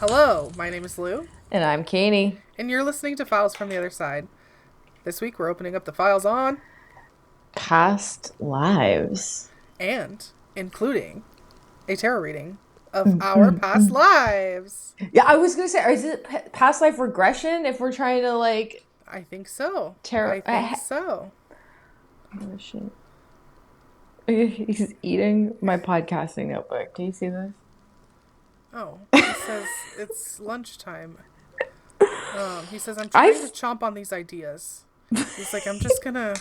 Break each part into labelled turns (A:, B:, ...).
A: Hello, my name is Lou,
B: And I'm Kanie.
A: and you're listening to Files from the Other Side. This week we're opening up the files on,
B: Past lives.
A: and including a tarot reading of
B: Mm,
A: our
B: mm,
A: past
B: mm.
A: lives.
B: Yeah, I was gonna say, is it past life regression if we're trying to like
A: I think so.
B: tarot?
A: I think so.
B: Oh shit! He's eating my podcasting notebook. Do you see this?
A: Oh, he says it's lunchtime. He says, I'm trying to
B: I
A: chomp on these ideas. He's like, I'm just gonna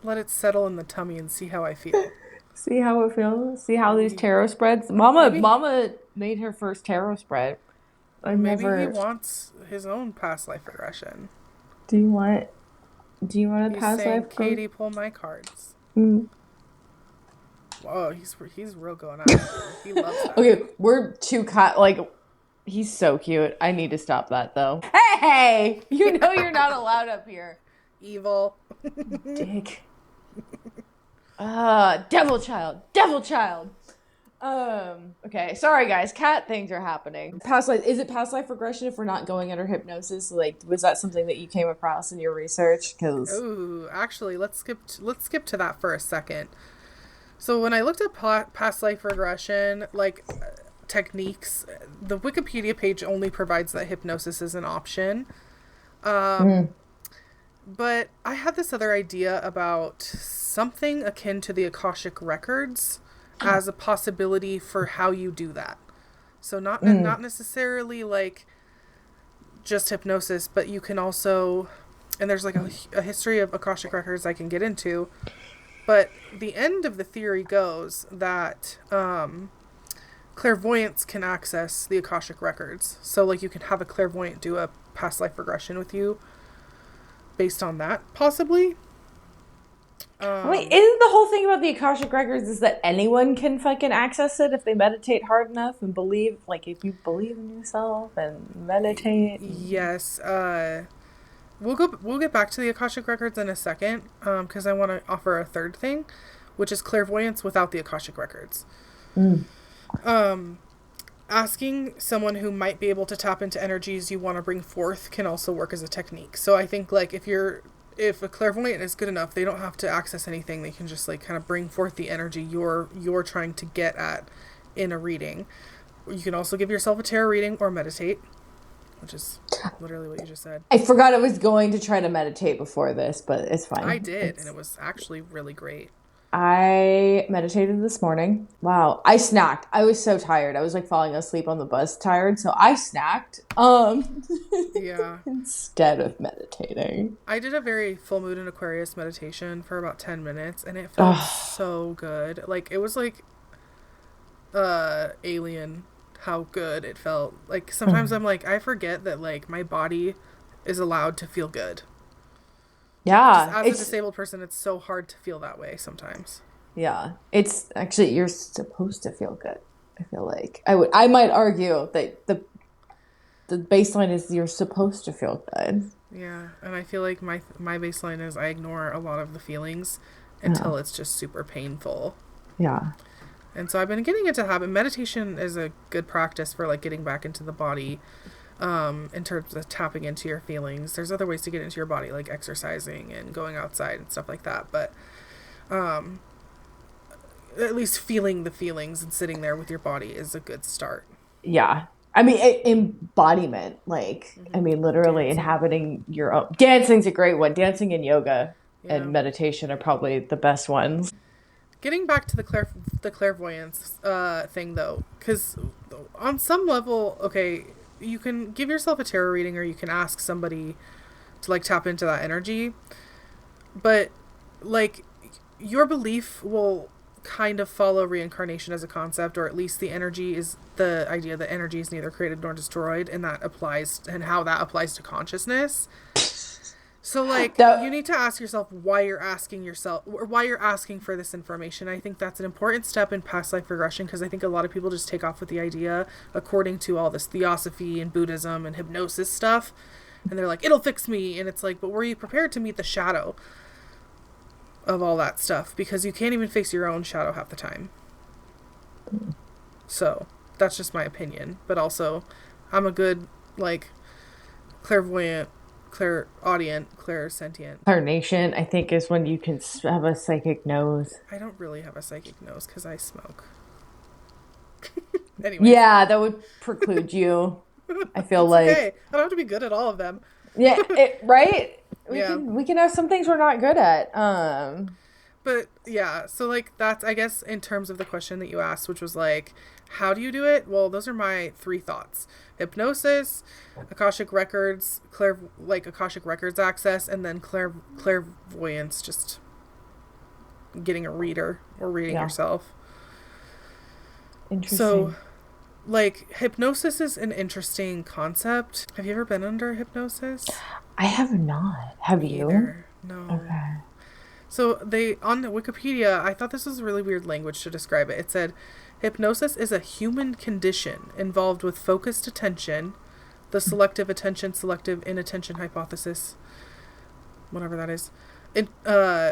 A: let it settle in the tummy and see how I feel.
B: see how it feels. See how these
A: Maybe,
B: tarot spreads. Mama,
A: maybe,
B: Mama made her first tarot spread. I
A: maybe he
B: never.
A: wants his own past life regression.
B: Do you want? Do you want a
A: He's
B: past
A: saying,
B: life?
A: Katie, pull my cards.
B: Mm.
A: Whoa, he's real going out. He loves that.
B: Okay, we're too like he's so cute. I need to stop that though. Hey, you know you're not allowed up here.
A: Evil.
B: Dick. Devil child. Devil child. Okay, sorry guys. Cat things are happening. Past life, is it past life regression if we're not going under hypnosis? Like, was that something that you came across in your research? Because
A: Ooh, actually, let's skip to that for a second. So when I looked at past life regression, like techniques, the Wikipedia page only provides that hypnosis is an option. But I had this other idea about something akin to the Akashic records as a possibility for how you do that. So not necessarily like just hypnosis, but you can also, and there's like a history of Akashic records I can get into. But the end of the theory goes that clairvoyants can access the Akashic records. So like you can have a clairvoyant do a past life regression with you based on that, possibly.
B: wait, isn't the whole thing about the Akashic records is that anyone can fucking access it if they meditate hard enough and believe? Like, if you believe in yourself and meditate.
A: Yes. We'll get back to the Akashic records in a second, because I want to offer a third thing, which is clairvoyance without the Akashic records. Asking someone who might be able to tap into energies you want to bring forth can also work as a technique. So I think like if a clairvoyant is good enough, they don't have to access anything. They can just like kind of bring forth the energy you're trying to get at in a reading. You can also give yourself a tarot reading or meditate, which is literally what you just said.
B: I forgot I was going to try to meditate before this, but it's fine.
A: I did, and it was actually really great.
B: I meditated this morning. Wow. I snacked. I was so tired. I was like falling asleep on the bus tired, so I snacked.
A: Yeah.
B: Instead of meditating.
A: I did a very full moon in Aquarius meditation for about 10 minutes, and it felt so good. Like, it was like alien how good it felt. Like, sometimes I'm like, I forget that, like, my body is allowed to feel good.
B: Yeah.
A: Just as a disabled person, it's so hard to feel that way sometimes.
B: Yeah. It's actually, you're supposed to feel good. I feel like I might argue that the baseline is you're supposed to feel good.
A: Yeah, and I feel like my baseline is I ignore a lot of the feelings until it's just super painful.
B: Yeah.
A: And so I've been getting into habit. Meditation is a good practice for like getting back into the body, in terms of tapping into your feelings. There's other ways to get into your body, like exercising and going outside and stuff like that. But at least feeling the feelings and sitting there with your body is a good start.
B: Yeah. I mean, embodiment, like, I mean, literally
A: Dancing.
B: inhabiting your own. Dancing's a great one. Dancing and yoga and
A: Yeah.
B: meditation are probably the best ones.
A: Getting back to the clairvoyance thing, though, because on some level, okay, you can give yourself a tarot reading or you can ask somebody to, like, tap into that energy. But, like, your belief will kind of follow reincarnation as a concept, or at least the energy is the idea that energy is neither created nor destroyed, and that applies, and how that applies to consciousness. So, like, you need to ask yourself why you're asking for this information. I think that's an important step in past life regression, because I think a lot of people just take off with the idea according to all this theosophy and Buddhism and hypnosis stuff, and they're like, it'll fix me, and it's like, but were you prepared to meet the shadow of all that stuff? Because you can't even face your own shadow half the time. So that's just my opinion, but also I'm a good, like, clairvoyant, clairaudient, clairsentient.
B: Clarination, I think, is when you can have a psychic nose.
A: I don't really have a psychic nose because I smoke. Anyways,
B: Yeah, that would preclude you. I feel
A: it's okay.
B: like,
A: I don't have to be good at all of them.
B: yeah, right? We
A: Yeah.
B: can we can have some things we're not good at.
A: But yeah, so like that's I guess in terms of the question that you asked, which was like, how do you do it? Well, those are my three thoughts: hypnosis, akashic records, akashic records access, and then clairvoyance, just getting a reader or reading
B: Yeah,
A: yourself. So,
B: interesting.
A: like, hypnosis is an interesting concept. Have you ever been under hypnosis?
B: I have not. Have
A: Me
B: you?
A: either. No.
B: Okay.
A: So they on Wikipedia, I thought this was really weird language to describe it. It said, hypnosis is a human condition involved with focused attention, the selective attention, selective inattention hypothesis, whatever that is,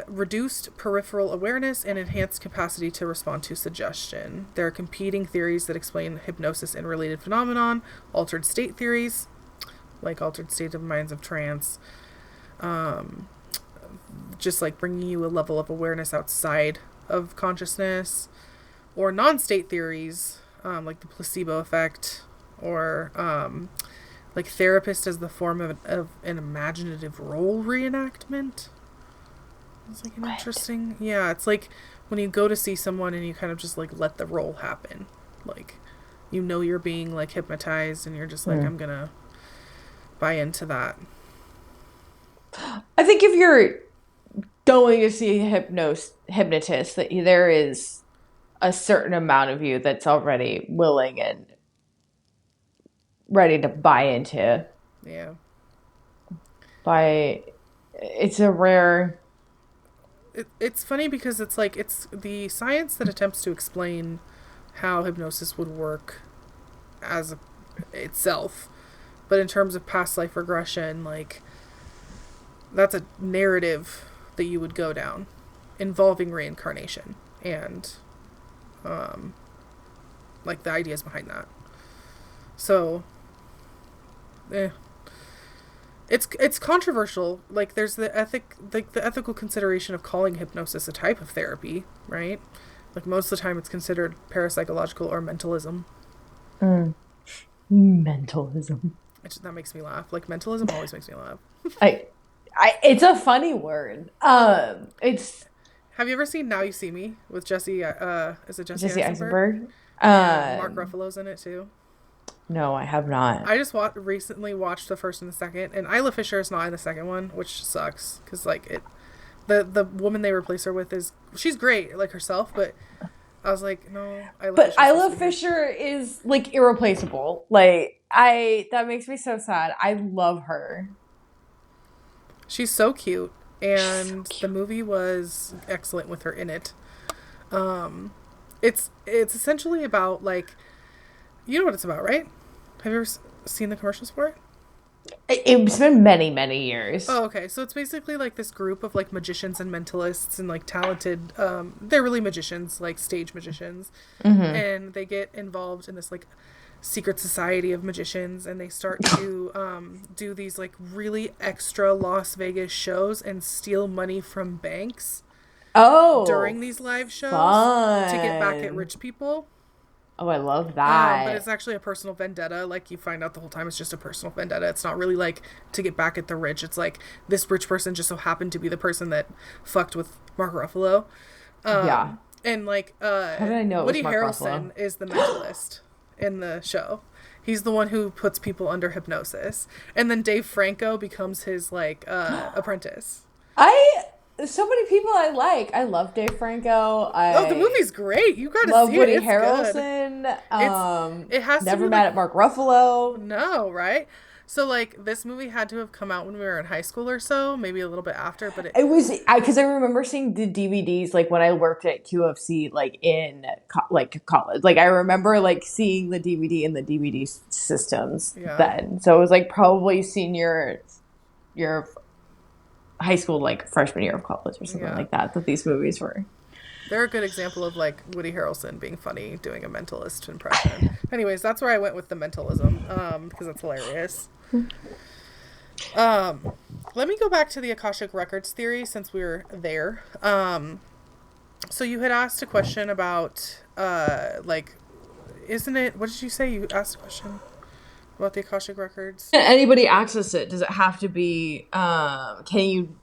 A: reduced peripheral awareness and enhanced capacity to respond to suggestion. There are competing theories that explain hypnosis and related phenomenon, altered state theories, like altered state of minds of trance, just like bringing you a level of awareness outside of consciousness, or non-state theories, like the placebo effect, or like therapist as the form of an imaginative role reenactment. It's like an
B: What?
A: interesting, yeah, it's like when you go to see someone and you kind of just like let the role happen, like you know you're being like hypnotized and you're just like,
B: Hmm.
A: I'm gonna buy into that.
B: I think if you're going to see a hypnotist, that there is a certain amount of you that's already willing and ready to buy into.
A: Yeah.
B: By it's a rare.
A: It's funny because it's like it's the science that attempts to explain how hypnosis would work as itself, but in terms of past life regression, like that's a narrative that you would go down involving reincarnation and um, like the ideas behind that. So, eh. It's controversial. Like there's the ethical consideration of calling hypnosis a type of therapy, right? Like most of the time, it's considered parapsychological or mentalism.
B: Mm, mentalism.
A: That makes me laugh. Like mentalism always makes me laugh.
B: I, it's a funny word. It's
A: Have you ever seen Now You See Me with Jesse? Is it Jesse
B: Jesse
A: Eisenberg?
B: Eisenberg.
A: And Mark Ruffalo's in it too.
B: No, I have not.
A: I just recently watched the first and the second, and Isla Fisher is not in the second one, which sucks because like it, the woman they replace her with she's great like herself, but I was like, no, Isla
B: But
A: Fisher's supposed
B: Isla
A: to be here.
B: Fisher is like irreplaceable. Like I that makes me so sad. I love her.
A: She's so cute,
B: She's so
A: and the
B: cute.
A: movie was excellent with her in it. Um, it's essentially about like, you know what it's about, right? Have you ever seen the commercials for it?
B: It's been many, many years.
A: Oh, okay. So it's basically like this group of like magicians and mentalists and like talented. They're really magicians, like stage magicians,
B: Mm-hmm.
A: and they get involved in this like secret society of magicians, and they start to do these like really extra Las Vegas shows and steal money from banks
B: Oh,
A: during these live shows to get back at
B: fun.
A: rich people.
B: Oh, I love
A: But it's
B: that.
A: actually a personal vendetta. Like you find out the whole time, it's just a personal vendetta. It's not really like to get back at the rich. It's like this rich person just so happened to be the person that fucked with Mark Ruffalo.
B: Yeah.
A: And like
B: How did I know it was
A: Woody
B: Mark Ruffalo?
A: Harrelson is the mentalist in the show. He's the one who puts people under hypnosis, and then Dave Franco becomes his like apprentice.
B: I so many people I like. I love Dave Franco.
A: Oh, the
B: I
A: movie's great. You got to
B: love
A: see it.
B: Woody
A: It's good.
B: Harrelson.
A: It's it has to
B: Never
A: be
B: mad
A: like
B: at Mark Ruffalo.
A: no, right? So like this movie had to have come out when we were in high school or so, maybe a little bit after, but
B: It was because I remember seeing the DVDs like when I worked at QFC, like in like college. Like I remember like seeing the DVD in the DVD systems
A: yeah.
B: then. So it was like probably senior year of high school, like freshman year of college or something
A: Yeah.
B: like that. That these movies were.
A: They're a good example of like Woody Harrelson being funny doing a mentalist impression. Anyways, that's where I went with the mentalism, because that's hilarious. Um, Let me go back to the Akashic Records theory since we were there. So you had asked a question about, like, isn't it, what did you say? You asked a question about the Akashic Records?
B: Can anybody access it? Does it have to be, can you,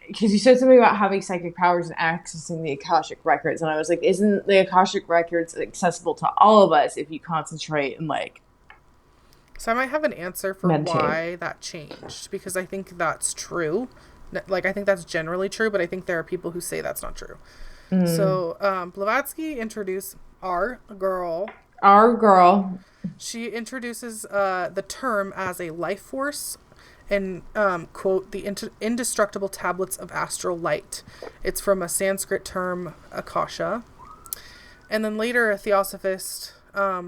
B: because you said something about having psychic powers and accessing the Akashic Records, and I was like, isn't the Akashic Records accessible to all of us if you concentrate and, like,
A: So I might have an answer for
B: meditate?
A: why that changed, because I think that's true. Like, I think that's generally true, but I think there are people who say that's not true. So, Blavatsky introduced our girl. She introduces the term as a life force and, quote, the indestructible tablets of astral light. It's from a Sanskrit term, akasha. And then later, a theosophist,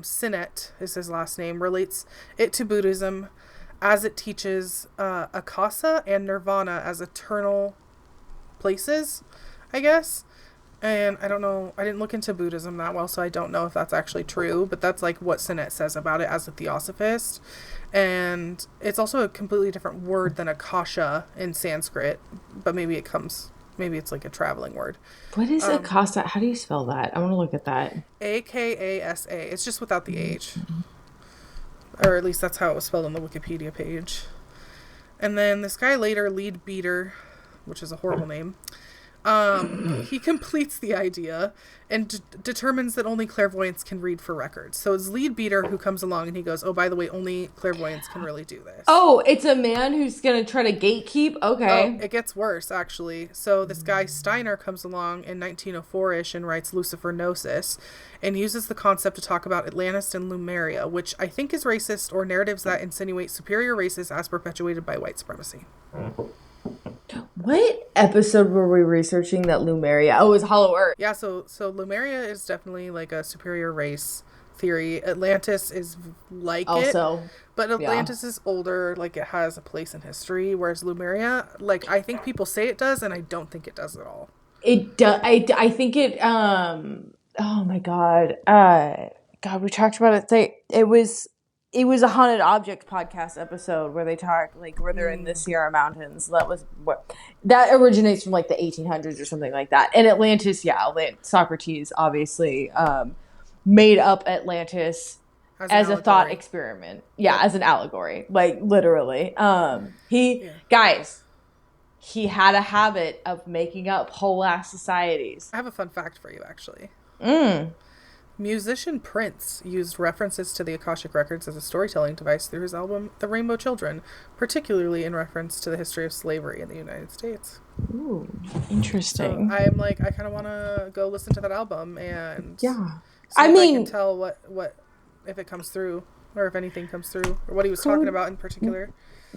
A: Sinnett is his last name, relates it to Buddhism as it teaches akasa and nirvana as eternal places, I guess. And I don't know, I didn't look into Buddhism that well, so I don't know if that's actually true, but that's like what Sinnett says about it as a theosophist. And it's also a completely different word than akasha in Sanskrit, but maybe it's like a traveling word.
B: What is Akasa? How do you spell that? I want to look at that.
A: Akasa. It's just without the H. Or at least that's how it was spelled on the Wikipedia page. And then this guy later, Lead Beater, which is a horrible name, he completes the idea and determines that only clairvoyants can read for records. So it's Lead Beater who comes along and he goes, oh, by the way, only clairvoyants can really do this.
B: Oh, it's a man who's going to try to gatekeep? Okay.
A: Oh, it gets worse, actually. So this guy Steiner comes along in 1904-ish and writes Lucifer Gnosis and uses the concept to talk about Atlantis and Lemuria, which I think is racist, or narratives that insinuate superior races as perpetuated by white supremacy.
B: What episode were we researching that Lemuria? Oh, it was Hollow Earth.
A: Yeah, so Lemuria is definitely like a superior race theory. Atlantis is like
B: also,
A: it, but Atlantis is older, like it has a place in history, whereas Lemuria, like I think people say it does, and I don't think it does at all.
B: It does. I think it. Oh my god. God, we talked about it. It was a haunted object podcast episode where they talk like where they're in the Sierra Mountains. That was what that originates from, like the 1800s or something like that. And Atlantis, Socrates obviously made up Atlantis as a thought experiment. Yeah, as an allegory, like literally. He had a habit of making up whole ass societies.
A: I have a fun fact for you, actually. Musician Prince used references to the Akashic Records as a storytelling device through his album The Rainbow Children, particularly in reference to the history of slavery in the United States.
B: Ooh, interesting.
A: So I'm like, I kind of want to go listen to that album and see
B: I
A: if I can tell what if it comes through, or if anything comes through, or what he was talking about in particular.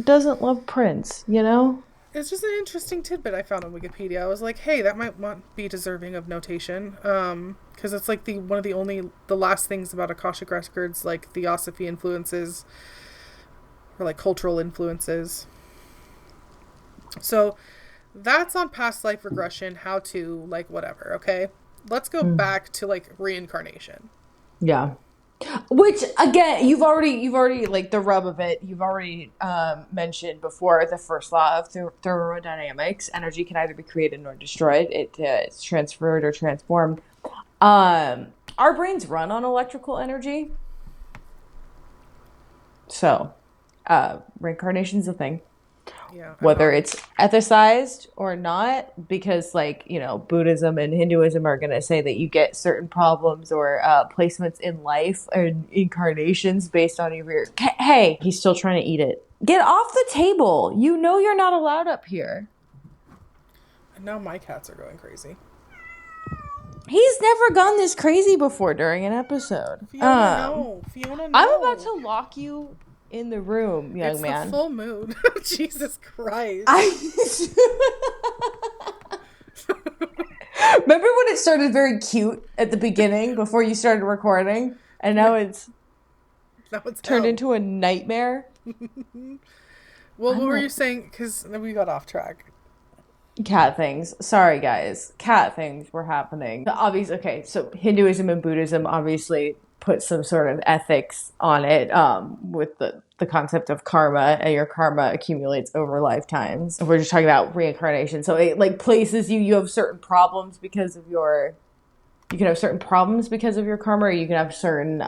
B: Doesn't love Prince, you know?
A: It's just an interesting tidbit I found on Wikipedia. I was like, hey, that might be deserving of notation. Because it's like the last things about Akashic Records, like theosophy influences, or like cultural influences. So that's on past life regression, how to, like, whatever, okay? Let's go back to, like, reincarnation.
B: Yeah. Which, again, you've already like the rub of it, you've already mentioned before the first law of thermodynamics. Energy can either be created nor destroyed. It's transferred or transformed. Our brains run on electrical energy. So, reincarnation's a thing.
A: Yeah,
B: whether it's ethicized or not, because like, you know, Buddhism and Hinduism are going to say that you get certain problems or placements in life and incarnations based on your hey, he's still trying to eat it. Get off the table. You know you're not allowed up here.
A: And now my cats are going crazy.
B: He's never gone this crazy before during an episode.
A: Fiona, no.
B: I'm about to lock you in the room, young man.
A: It's the full moon. Jesus Christ.
B: Remember when it started very cute at the beginning before you started recording? And now it's turned into a nightmare?
A: Well, what were you saying? Because we got off track.
B: Cat things. Sorry, guys. Cat things were happening. Obviously, okay, so Hinduism and Buddhism obviously put some sort of ethics on it, with the concept of karma, and your karma accumulates over lifetimes. We're just talking about reincarnation. So it like places you have certain problems because of your you can have certain problems because of your karma, or you can have certain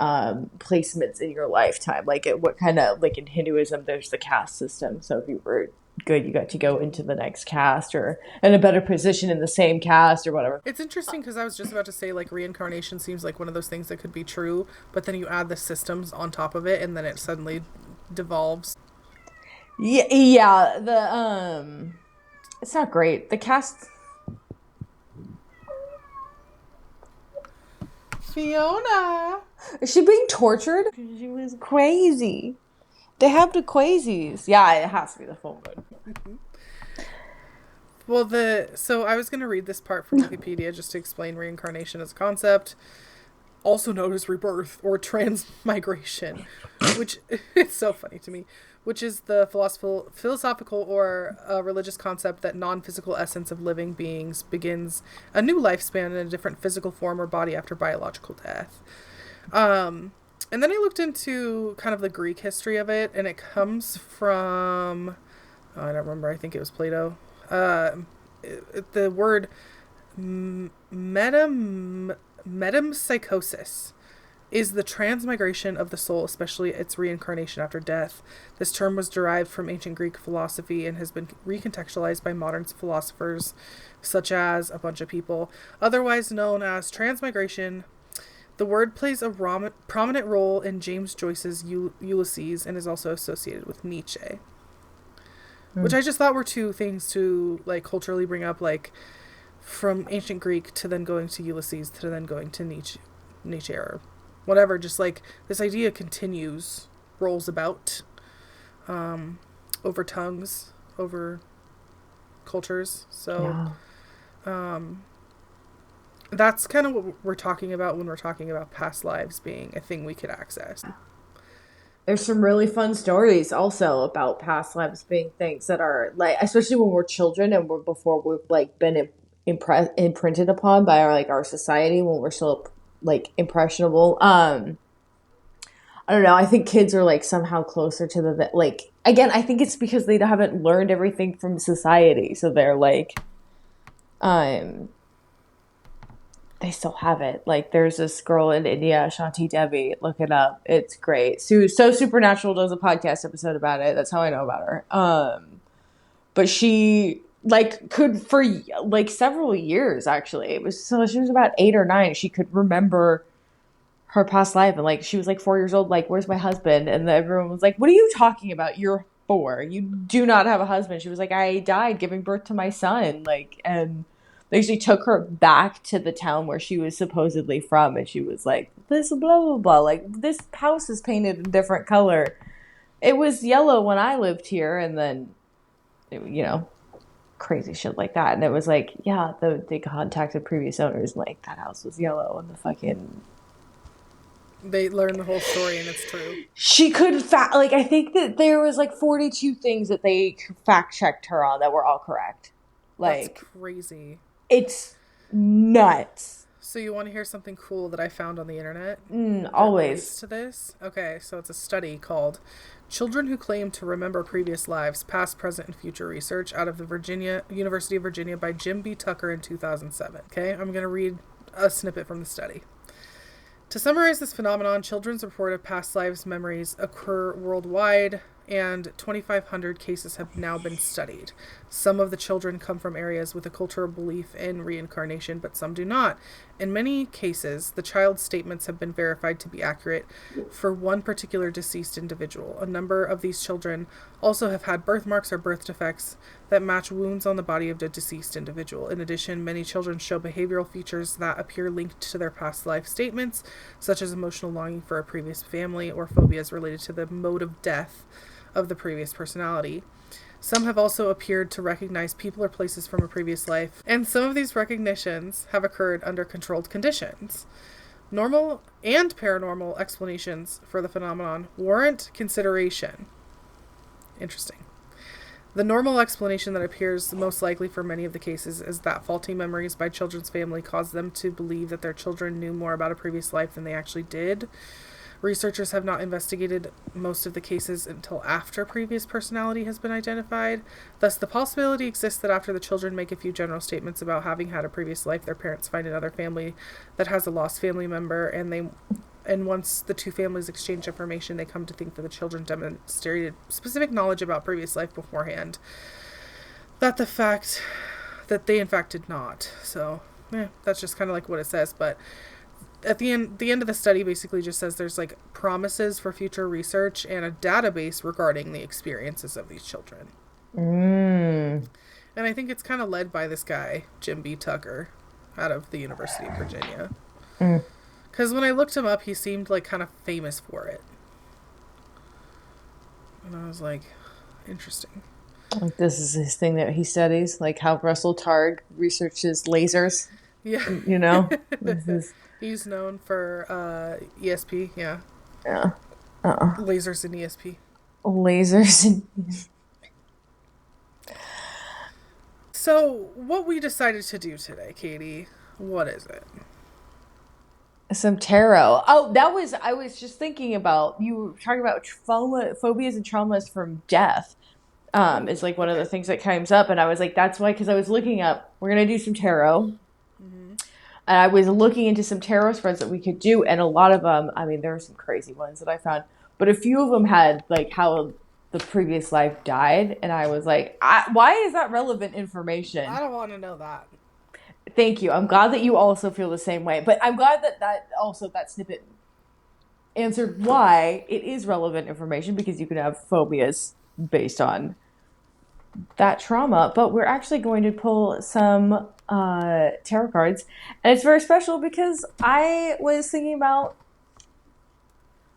B: placements in your lifetime. Like what kind of like in Hinduism, there's the caste system. So if you were good, you got to go into the next caste or in a better position in the same caste or whatever.
A: It's interesting because I was just about to say, like, reincarnation seems like one of those things that could be true, but then you add the systems on top of it, and then it suddenly devolves.
B: Yeah, yeah. It's not great. The caste.
A: Fiona!
B: Is she being tortured? She was crazy. They have the crazies. Yeah, it has to be the full moon.
A: Well, so I was going to read this part from Wikipedia just to explain reincarnation as a concept, also known as rebirth or transmigration, which it's so funny to me, which is the philosophical or religious concept that non-physical essence of living beings begins a new lifespan in a different physical form or body after biological death. And then I looked into kind of the Greek history of it, and it comes from, oh, I don't remember, I think it was Plato. The word metempsychosis is the transmigration of the soul, especially its reincarnation after death. This term was derived from ancient Greek philosophy and has been recontextualized by modern philosophers, such as a bunch of people, otherwise known as transmigration. The word plays a prominent role in James Joyce's Ulysses and is also associated with Nietzsche. Which I just thought were two things to, like, culturally bring up, like, from ancient Greek to then going to Ulysses to then going to Nietzsche or whatever. Just, like, this idea continues, rolls about, over tongues, over cultures. So, that's kind of what we're talking about when we're talking about past lives being a thing we could access.
B: There's some really fun stories also about past lives being things that are like, especially when we're children and we're before we've like been imprinted upon by our society when we're still like impressionable. I don't know. I think kids are like somehow closer to the like. Again, I think it's because they haven't learned everything from society, so they're like, um, they still have it. Like there's this girl in India, Shanti Devi. Look it up. It's great. So Supernatural does a podcast episode about it. That's how I know about her. But she like could for like several years actually. It was so she was about 8 or 9. She could remember her past life and like she was like 4 years old. Like, where's my husband? And everyone was like, what are you talking about? You're 4. You do not have a husband. She was like, I died giving birth to my son. Like, and they actually took her back to the town where she was supposedly from, and she was like, this blah blah blah, like this house is painted a different color. It was yellow when I lived here, and then crazy shit like that. And it was like, yeah, they contacted previous owners, like that house was yellow, and the fucking
A: They learn the whole story, and it's true.
B: she could like I think that there was like 42 things that they fact checked her on that were all correct. Like
A: that's crazy.
B: It's nuts.
A: So you want to hear something cool that I found on the internet?
B: Always.
A: To this? Okay, so it's a study called Children Who Claim to Remember Previous Lives, Past, Present, and Future Research out of the University of Virginia by Jim B. Tucker in 2007. Okay, I'm going to read a snippet from the study. To summarize this phenomenon, children's reported past lives memories occur worldwide, and 2,500 cases have now been studied. Some of the children come from areas with a cultural belief in reincarnation, but some do not. In many cases, the child's statements have been verified to be accurate for one particular deceased individual. A number of these children also have had birthmarks or birth defects that match wounds on the body of the deceased individual. In addition, many children show behavioral features that appear linked to their past life statements, such as emotional longing for a previous family or phobias related to the mode of death of the previous personality. Some have also appeared to recognize people or places from a previous life, and some of these recognitions have occurred under controlled conditions. Normal and paranormal explanations for the phenomenon warrant consideration. Interesting. The normal explanation that appears most likely for many of the cases is that faulty memories by children's family cause them to believe that their children knew more about a previous life than they actually did. Researchers have not investigated most of the cases until after previous personality has been identified. Thus, the possibility exists that after the children make a few general statements about having had a previous life, their parents find another family that has a lost family member, and once the two families exchange information, they come to think that the children demonstrated specific knowledge about previous life beforehand. That they in fact did not. So, that's just kind of like what it says, but at the end of the study basically just says there's like promises for future research and a database regarding the experiences of these children. And I think it's kind of led by this guy, Jim B. Tucker, out of the University of Virginia. Because when I looked him up, he seemed like kind of famous for it. And I was like, interesting.
B: Like this is his thing that he studies, like how Russell Targ researches lasers.
A: Yeah.
B: You know? This is...
A: He's known for ESP, yeah.
B: Yeah.
A: Lasers in ESP.
B: Lasers in...
A: So, what we decided to do today, Katie, what is it?
B: Some tarot. Oh, I was just thinking about, you were talking about phobias and traumas from death. Is like one of the things that comes up, and I was like, that's why, because I was looking up, we're going to do some tarot. And I was looking into some tarot spreads that we could do, and a lot of them, I mean, there were some crazy ones that I found, but a few of them had, like, how the previous life died, and I was like, why is that relevant information?
A: I don't want to know that.
B: Thank you. I'm glad that you also feel the same way, but I'm glad that snippet answered why it is relevant information, because you could have phobias based on that trauma. But we're actually going to pull some tarot cards, and it's very special because I was thinking about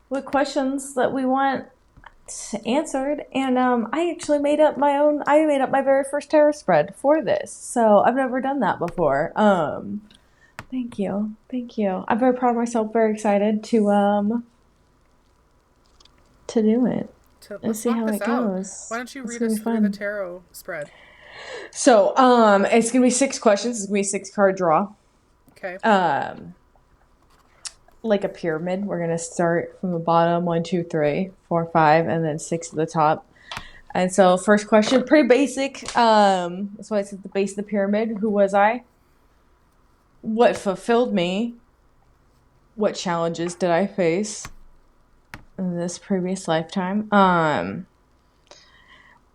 B: what questions that we want answered, and I actually made up my very first tarot spread for this, so I've never done that before. Thank you I'm very proud of myself, very excited to do it. Let's see how it goes.
A: Why don't you read us through the tarot spread?
B: So, it's going to be 6 questions. It's going to be a 6-card draw.
A: Okay.
B: Like a pyramid. We're going to start from the bottom, 1, 2, 3, 4, 5, and then 6 at the top. And so, first question, pretty basic. That's why it's at the base of the pyramid. Who was I? What fulfilled me? What challenges did I face in this previous lifetime?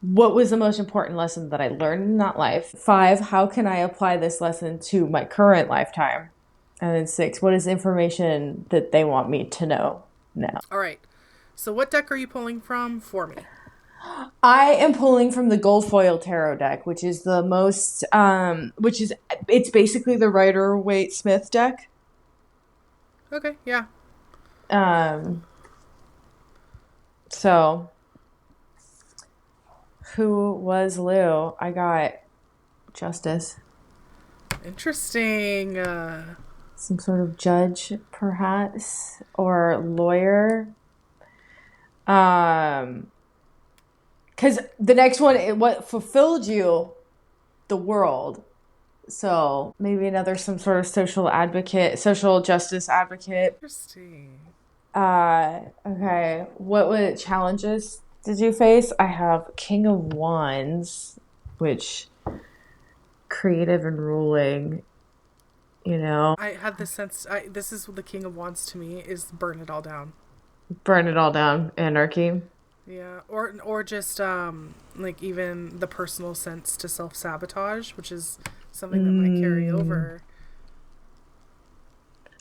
B: What was the most important lesson that I learned in that life? 5, how can I apply this lesson to my current lifetime? And then 6, what is information that they want me to know now?
A: All right. So what deck are you pulling from for me?
B: I am pulling from the Gold Foil Tarot deck, which is the most, it's basically the Rider-Waite-Smith deck.
A: Okay, yeah.
B: So, who was Lou? I got Justice.
A: Interesting.
B: Some sort of judge, perhaps, or lawyer. Because the next one, what fulfilled you? The world. So maybe some sort of social justice advocate.
A: Interesting.
B: Okay. What challenges did you face? I have King of Wands, which creative and ruling, you know.
A: I had the sense, this is the King of Wands to me, is burn it all down.
B: Burn it all down, anarchy.
A: Yeah, or just like even the personal sense to self-sabotage, which is something that might carry over.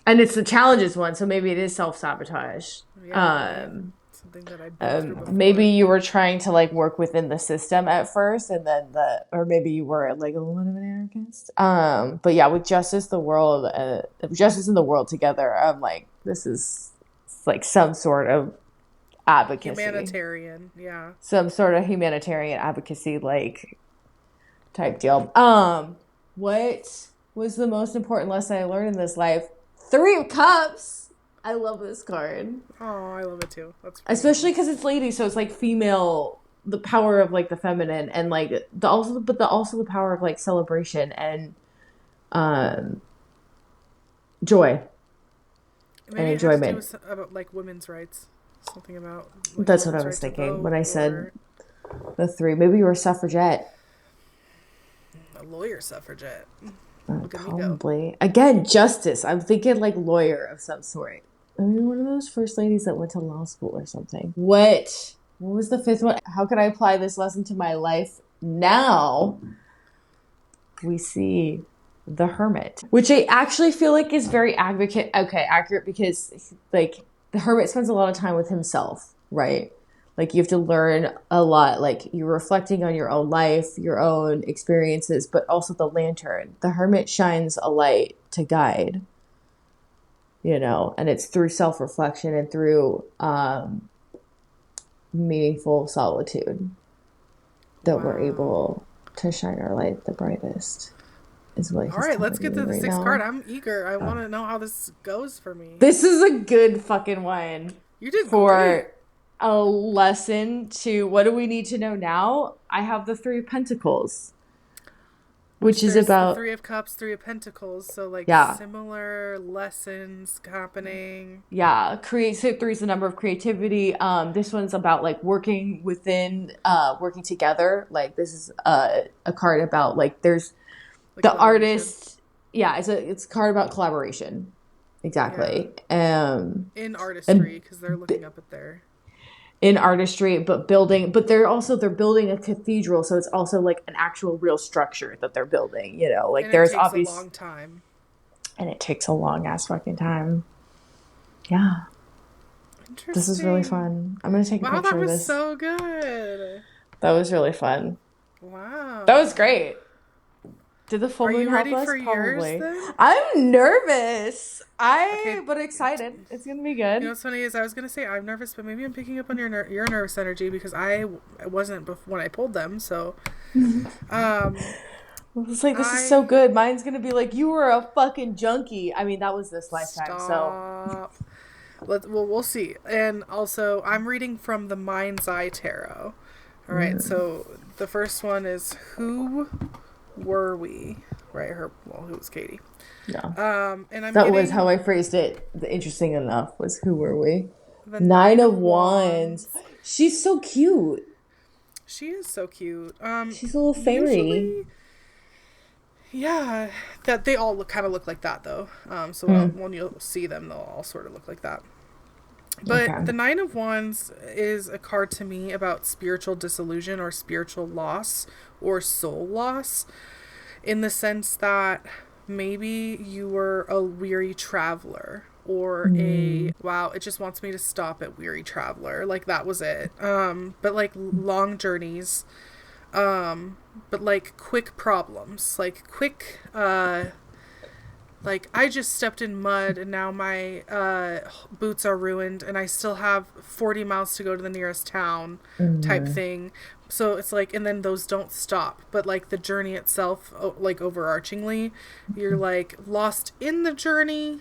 B: And it's the challenges one, so maybe it is self-sabotage.
A: Yeah, something that I've been through before.
B: Maybe you were trying to like work within the system at first, and then or maybe you were like a little bit of an anarchist. But yeah, with justice and the world together, I'm like, this is like some sort of advocacy.
A: Humanitarian, yeah.
B: Some sort of humanitarian advocacy, like, type deal. What was the most important lesson I learned in this life? 3 of Cups. I love this card.
A: Oh, I love it too. That's
B: especially because it's lady, so it's like female the power of like the feminine and like the power of like celebration and um joy and
A: Maybe it had to do
B: enjoyment.
A: with about like women's rights, something about like a
B: That's what I
A: woman's
B: was
A: right to
B: thinking when
A: vote
B: I said
A: or
B: the three. Maybe you were a suffragette.
A: a lawyer suffragette. Look at me go.
B: Probably. Again, justice. I'm thinking like lawyer of some sort. I mean, one of those first ladies that went to law school or something. What was the fifth one? How can I apply this lesson to my life now? We see the hermit, which I actually feel like is very accurate because like the hermit spends a lot of time with himself, right? Like you have to learn a lot. Like you're reflecting on your own life, your own experiences, but also the lantern. The hermit shines a light to guide, and it's through self-reflection and through meaningful solitude that we're
A: Wow.
B: able to shine our light the brightest, is what
A: All
B: he's
A: right,
B: telling
A: let's get
B: me
A: to the
B: right
A: sixth card.
B: now.
A: I'm eager. I want to know how this goes for me.
B: This is a good fucking one
A: You did
B: for
A: great.
B: a lesson to what do we need to know now? I have the Three of Pentacles, which
A: Which
B: is
A: there's the
B: about,
A: Three of Cups, Three of Pentacles, so like
B: yeah,
A: similar lessons happening.
B: yeah, create so three is the number of creativity. This one's about like working together. Like this is a card about like there's
A: Like
B: the
A: collaboration.
B: artist. Yeah, it's a card about collaboration.
A: Yeah.
B: Exactly.
A: In
B: And
A: artistry, because they're looking up at there.
B: in artistry, but they're building a cathedral, so it's also like an actual real structure that they're building. Like
A: And it
B: there's
A: takes a
B: obvious,
A: long time.
B: and it takes a long ass fucking time. Yeah, this is really
A: Interesting.
B: fun. I'm gonna take a
A: Wow, that
B: picture of
A: was
B: this.
A: so good.
B: That was really fun. That was
A: Wow.
B: great. Did the full
A: Are
B: moon
A: you
B: help
A: ready
B: us?
A: for yours
B: Probably.
A: then?
B: I'm nervous.
A: Okay.
B: But excited. It's gonna be
A: You know
B: good.
A: what's funny is I was gonna say I'm nervous, but maybe I'm picking up on your nervous energy because I wasn't when I pulled them. So, um,
B: It's like this is so
A: I
B: good. Mine's gonna be like you were a fucking junkie. I mean, that was this lifetime. So
A: stop. We'll see. And also, I'm reading from the Mind's Eye Tarot. All right. So the first one is who were we? Right. Who was Katie?
B: yeah.
A: And I'm
B: That was how
A: getting
B: I phrased it. Interesting enough was who were we?
A: the
B: Nine
A: Nine
B: of
A: of
B: Wands.
A: Wands.
B: She's so cute.
A: She is so cute.
B: She's a little fairy.
A: Usually, yeah, that they all kind of look like that though. So
B: Hmm.
A: when you'll see them, they'll all sort of look like that. But
B: Okay.
A: the Nine of Wands is a card to me about spiritual disillusion or spiritual loss or soul loss, in the sense that maybe you were a weary traveler or
B: Hmm.
A: a wow, it just wants me to stop at weary traveler. Like that was it. But like long journeys, but like quick problems, like quick like I just stepped in mud and now my boots are ruined and I still have 40 miles to go to the nearest town type
B: Hmm.
A: thing. So it's like, and then those don't stop, but like the journey itself, like overarchingly, you're like lost in the journey,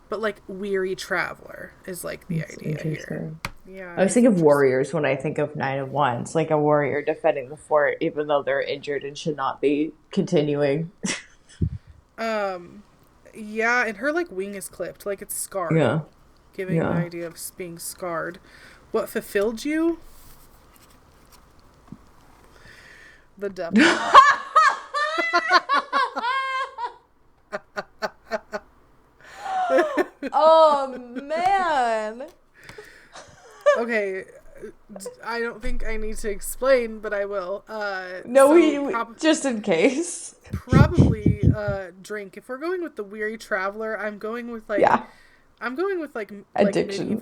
A: but like weary traveler is like the
B: That's
A: idea here.
B: interesting.
A: Yeah,
B: I
A: it
B: was
A: is
B: thinking of
A: interesting.
B: warriors when I think of Nine of Wands, like a warrior defending the fort, even though they're injured and should not be continuing.
A: Um, yeah, and her like wing is clipped, like it's scarred,
B: Yeah.
A: giving the
B: Yeah.
A: idea of being scarred. What fulfilled you? The devil.
B: Oh man.
A: Okay, I don't think I need to explain, but I will.
B: No,
A: So
B: we just in case.
A: probably drink. If we're going with the weary traveler,
B: Yeah.
A: I'm going with like
B: Addiction.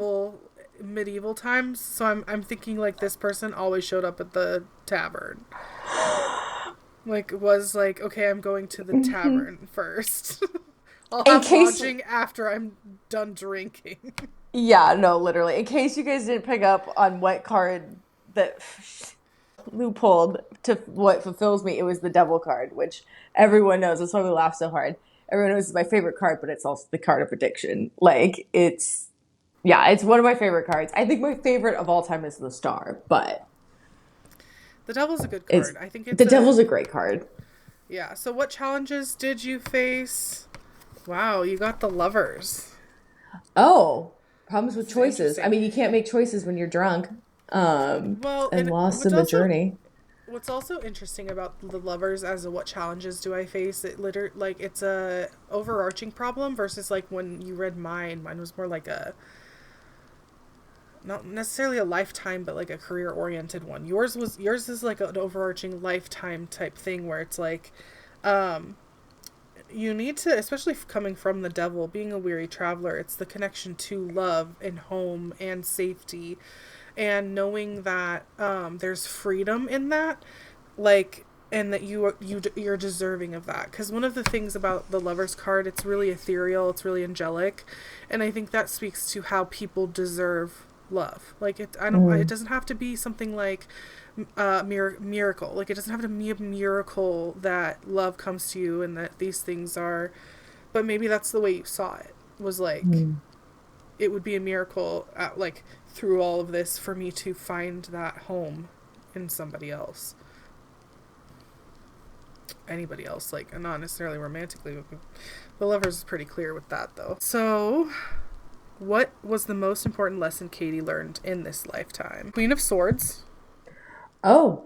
A: medieval times. So I'm thinking like this person always showed up at the tavern. Like was like, okay, I'm going to the tavern first. I'll
B: In
A: have
B: case,
A: lodging after I'm done drinking.
B: yeah, no, literally. In case you guys didn't pick up on what card that Lou pulled to what fulfills me, it was the devil card, which everyone knows. That's why we laugh so hard. Everyone knows it's my favorite card, but it's also the card of addiction. Like, yeah, it's one of my favorite cards. I think my favorite of all time is the star, but
A: The Devil's a good
B: It's
A: card. I think
B: the
A: it's a
B: devil's a great card.
A: yeah. So what challenges did you face? Wow, you got the Lovers.
B: Oh, problems with
A: This is
B: choices. I
A: interesting.
B: mean, you can't make choices when you're drunk,
A: Well,
B: and
A: and
B: lost in the journey.
A: what's also interesting about the Lovers as a what challenges do I face? It literally like it's a overarching problem versus like when you read mine. Mine was more like a not necessarily a lifetime, but like a career oriented one. Yours is like an overarching lifetime type thing where it's like, um, you need to, especially coming from the Devil, being a weary traveler. It's the connection to love and home and safety, and knowing that there's freedom in that, like. And that you're deserving of that, because one of the things about the Lovers card, it's really ethereal, it's really angelic, and I think that speaks to how people deserve love. Like it
B: Mm.
A: doesn't have to be something like miracle. Like it doesn't have to be a miracle that love comes to you and that these things are. But maybe that's the way you saw it. Was like
B: Mm.
A: it would be a miracle, like through all of this, for me to find that home in somebody else, anybody else, like not necessarily romantically. But the Lovers is pretty clear with that though. So what was the most important lesson Katie learned in this lifetime? Queen of Swords.
B: Oh,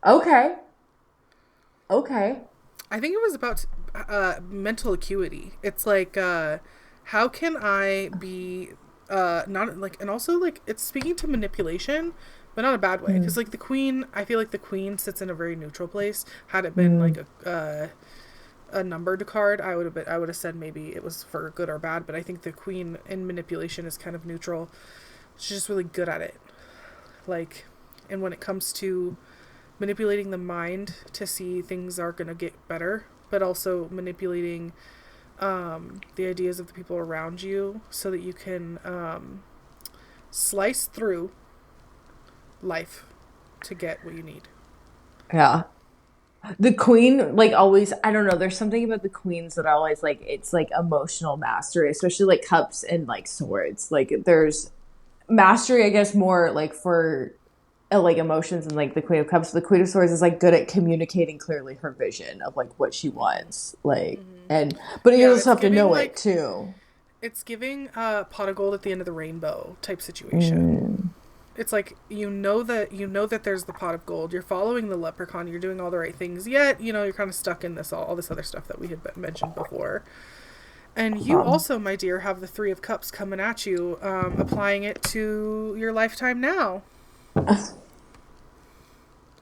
B: okay, okay.
A: I think it was about mental acuity. It's like, how can I be not like, and also like it's speaking to manipulation, but not a bad way.
B: Mm.
A: Because like the Queen, I feel like the Queen sits in a very neutral place. Had it been
B: Mm.
A: like a numbered card, I would have said maybe it was for good or bad. But I think the Queen in manipulation is kind of neutral. She's just really good at it. Like, and when it comes to manipulating the mind to see things are going to get better, but also manipulating the ideas of the people around you so that you can slice through life to get what you need.
B: Yeah. The queen, like always, I don't know. There's something about the queens that I always like. It's like emotional mastery, especially like cups and like swords. Like there's mastery, I guess, more like for like emotions and like the queen of cups. The queen of swords is like good at communicating clearly her vision of like what she wants. Like and but you
A: Yeah,
B: also have to know it too.
A: it's giving pot of gold at the end of the rainbow type situation.
B: Mm.
A: It's like you know that there's the pot of gold. You're following the leprechaun. You're doing all the right things. Yet you're kind of stuck in all this other stuff that we had mentioned before. And you
B: Um,
A: also, my dear, have the Three of Cups coming at you, applying it to your lifetime now.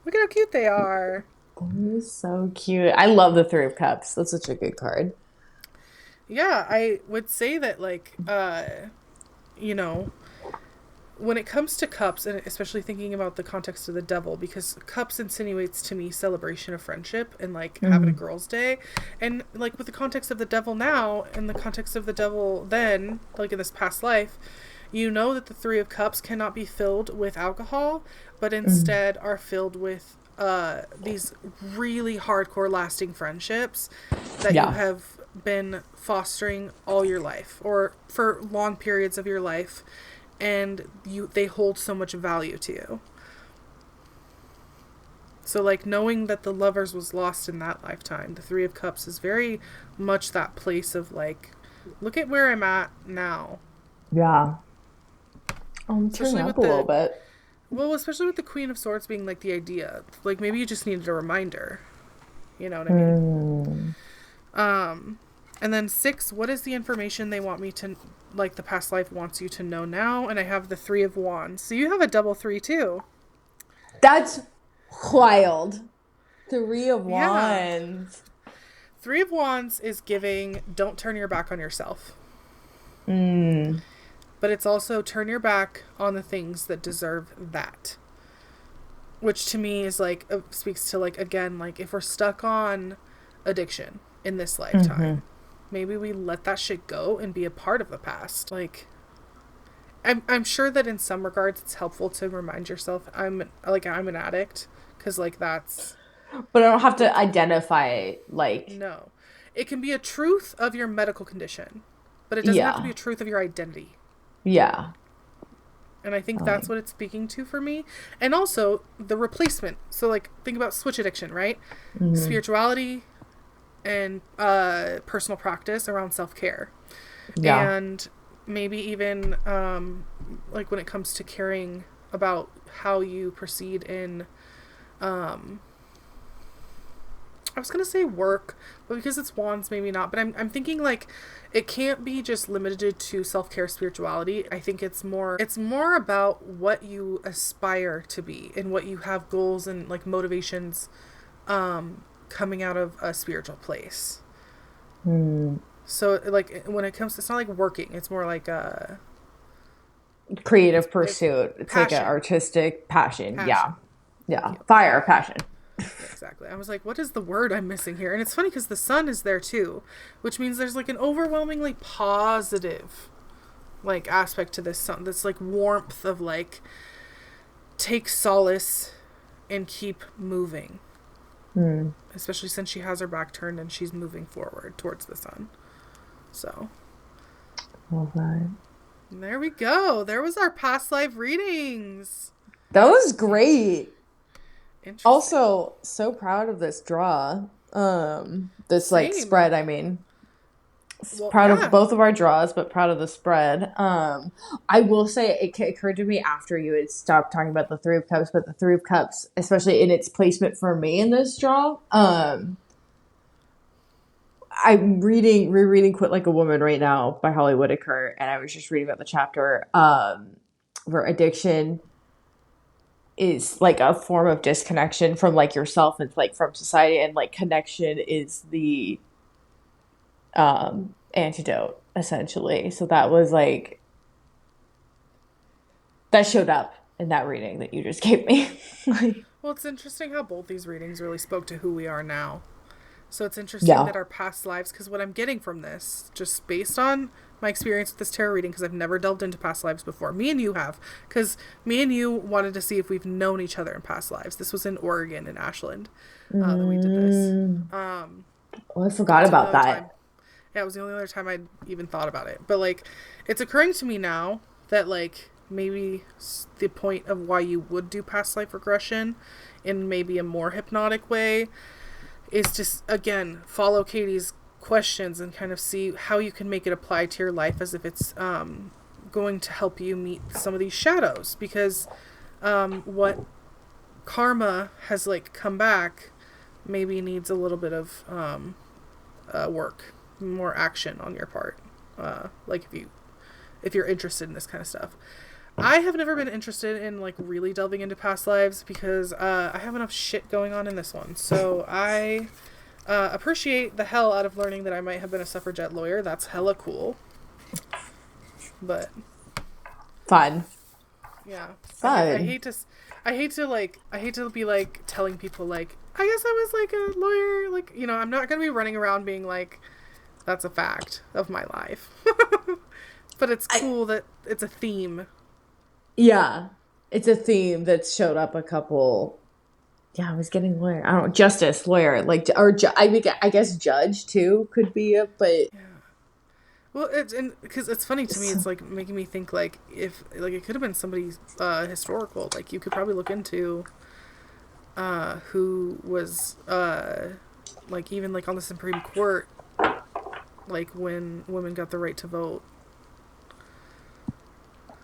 A: Look at how cute they are.
B: so cute. I love the three of cups. That's such a good card.
A: Yeah, I would say that, like, you know, when it comes to cups, and especially thinking about the context of the Devil, because cups insinuates to me celebration of friendship and like having a
B: Mm.
A: girls' day, and like with the context of the Devil now and the context of the Devil then, like in this past life, you know that the Three of Cups cannot be filled with alcohol, but
B: Mm.
A: instead are filled with these really hardcore lasting friendships that you
B: Yeah.
A: have been fostering all your life or for long periods of your life, and they hold so much value to you. So like knowing that the Lovers was lost in that lifetime, the Three of Cups is very much that place of like, look at where I'm at now.
B: Yeah. I'm turning
A: Especially
B: up
A: with
B: a little
A: the
B: bit.
A: well, especially with the Queen of Swords being like the idea. Like maybe you just needed a reminder. You know what I mean?
B: Mm.
A: Um and then 6, what is the information they want me to, like the past life wants you to know now? And I have the Three of Wands. So you have a double three too.
B: That's wild. Three of
A: Yeah.
B: wands.
A: Three of Wands is giving don't turn your back on yourself.
B: Mm.
A: But it's also turn your back on the things that deserve that. Which to me is like, speaks to like, again, like if we're stuck on addiction in this
B: Hmm.
A: lifetime, maybe we let that shit go and be a part of the past. Like, I'm sure that in some regards it's helpful to remind yourself I'm an addict, because like that's
B: But I don't have to
A: like
B: identify like
A: no, it can be a truth of your medical condition, but it doesn't have to be
B: yeah.
A: a truth of your identity.
B: Yeah.
A: And I think that's
B: Like,
A: what it's speaking to for me. And also the replacement. So, like, think about switch addiction, right?
B: mm-hmm.
A: Spirituality and personal practice around self care.
B: Yeah.
A: And maybe even, like, when it comes to caring about how you proceed in, um, I was gonna say work, but because it's wands, maybe not. But I'm thinking like it can't be just limited to self care spirituality. I think it's more about what you aspire to be and what you have goals and like motivations coming out of a spiritual place.
B: Mm.
A: So like when it comes to, it's not like working. It's more like
B: Creative
A: it's
B: pursuit. It's like an
A: passion,
B: artistic passion. Yeah.
A: passion. Thank
B: Yeah.
A: you.
B: Fire, passion.
A: Yeah, exactly. I was like, what is the word I'm missing here? And it's funny because the sun is there too, which means there's like an overwhelmingly positive like aspect to this sun. That's like warmth of like take solace and keep moving.
B: Mm.
A: Especially since she has her back turned and she's moving forward towards the sun. So
B: Love that.
A: there we go. There was our past life readings.
B: That was great.
A: Interesting.
B: Also, so proud of this draw. This like
A: Same.
B: spread, I mean.
A: Well,
B: Proud of
A: yeah.
B: both of our draws, but proud of the spread. I will say it occurred to me after you had stopped talking about the Three of Cups, but the Three of Cups, especially in its placement for me in this draw, I'm rereading "Quit Like a Woman" right now by Holly Whitaker, and I was just reading about the chapter where addiction is like a form of disconnection from like yourself and like from society, and like connection is the antidote essentially. So that was like that showed up in that reading that you just gave me.
A: Well, it's interesting how both these readings really spoke to who we are now. So it's interesting
B: Yeah.
A: that our past lives, because what I'm getting from this, just based on my experience with this tarot reading, because I've never delved into past lives before. Me and you have, because me and you wanted to see if we've known each other in past lives. This was in Oregon, in Ashland, that we did this.
B: Mm. Oh, I
A: It
B: forgot
A: was the only
B: about
A: other time.
B: that.
A: Yeah, it was the only other time I'd even thought about it. But like, it's occurring to me now that like maybe the point of why you would do past life regression in maybe a more hypnotic way is just again follow Katie's questions and kind of see how you can make it apply to your life as if it's going to help you meet some of these shadows because what karma has like come back maybe needs a little bit of work, more action on your part. Like if you're interested in this kind of stuff. I have never been interested in like really delving into past lives because I have enough shit going on in this one. So I appreciate the hell out of learning that I might have been a suffragette lawyer. That's hella cool. But
B: Fun.
A: yeah, I
B: Fun.
A: hate to I hate to be like telling people like I guess I was like a lawyer, like I'm not gonna be running around being like that's a fact of my life. But it's
B: I
A: cool that it's a theme.
B: Yeah. It's a theme that's showed up a couple. Yeah, I was getting lawyer. I don't know, justice lawyer, like or I mean, I guess judge too could be a, but
A: Yeah. Well, it's because it's funny to me. It's like making me think like if like it could have been somebody historical. Like you could probably look into who was like even like on the Supreme Court, like when women got the right to vote,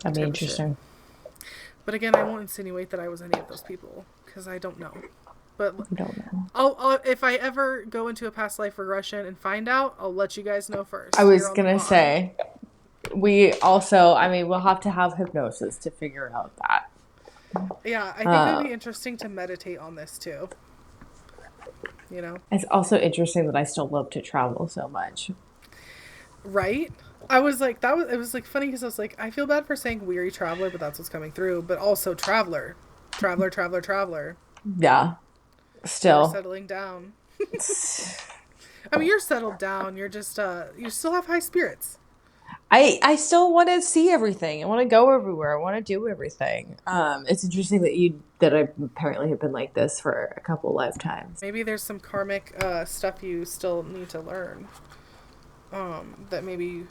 B: that'd be
A: type of shit.
B: interesting.
A: But again, I won't insinuate that I was any of those people because I don't know. But
B: I don't know.
A: if I ever go into a past life regression and find out, I'll let you guys know
B: I
A: first here
B: was
A: on the
B: gonna
A: pod.
B: say we also. I mean, we'll have to have hypnosis to figure out that.
A: Yeah, I think it would
B: Uh,
A: be interesting to meditate on this too. You know,
B: it's also interesting that I still love to travel so much.
A: right? I was like, that was it was like funny because I was like, I feel bad for saying weary traveler, but that's what's coming through. But also traveler, traveler, traveler, traveler.
B: Yeah,
A: Never
B: still.
A: settling down. I mean, you're settled down. You're just you still have high spirits.
B: I still want to see everything. I want to go everywhere. I want to do everything. It's interesting that I apparently have been like this for a couple lifetimes.
A: Maybe there's some karmic stuff you still need to learn. That maybe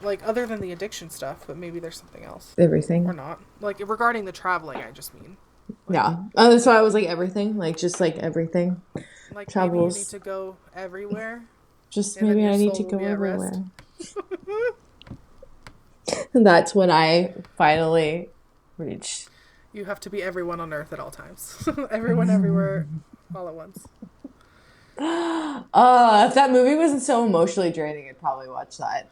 A: Like, other than the addiction stuff, but maybe there's something else. Or
B: Everything.
A: not. Like, regarding the traveling, I just mean. Like,
B: Yeah. That's why I was like everything. Like just like everything.
A: like maybe you need
B: Travels.
A: to go everywhere,
B: Just
A: and then
B: maybe
A: your
B: I need
A: soul
B: to
A: will
B: go
A: be at rest.
B: everywhere. And that's when I finally reach.
A: You have to be everyone on Earth at all times. Everyone, everywhere, all at once.
B: If that movie wasn't so emotionally draining, I'd probably watch that.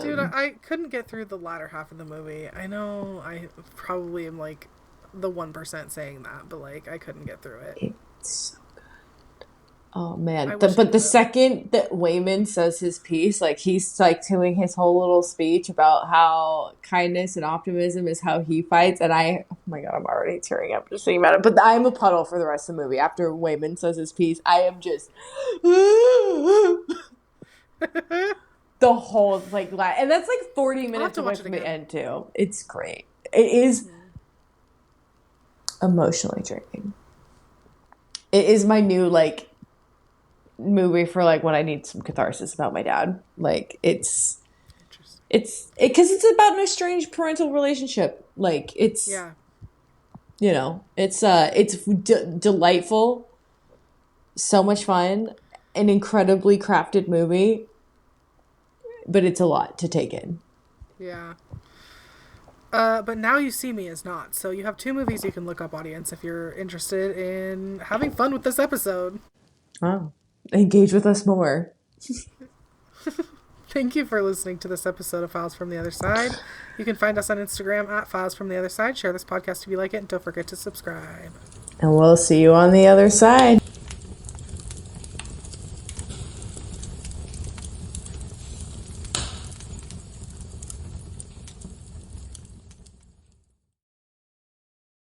A: Dude, I couldn't get through the latter half of the movie. I know I probably am like the 1% saying that, but like I couldn't get through it.
B: It's Oh man!
A: I wish I
B: But the
A: could have.
B: second that Wayman says his piece, like he's like doing his whole little speech about how kindness and optimism is how he fights, and oh my god, I'm already tearing up just thinking about it. But I'm a puddle for the rest of the movie. After Wayman says his piece, I am just the whole and that's like 40
A: I'll have
B: minutes
A: to
B: away
A: watch it
B: from the
A: again.
B: end too. It's great. It is emotionally draining. It is my new movie for like when I need some catharsis about my dad. Like
A: Interesting.
B: because it's about an estranged parental relationship. Like
A: Yeah.
B: it's delightful, so much fun, an incredibly crafted movie, but it's a lot to take in.
A: Yeah. But Now You See Me is not. So you have 2 movies you can look up, audience, if you're interested in having fun with this episode.
B: Oh, engage with us more.
A: Thank you for listening to this episode of Files from the Other Side. You can find us on Instagram at Files from the Other Side. Share this podcast if you like it, and don't forget to subscribe.
B: And we'll see you on the other side.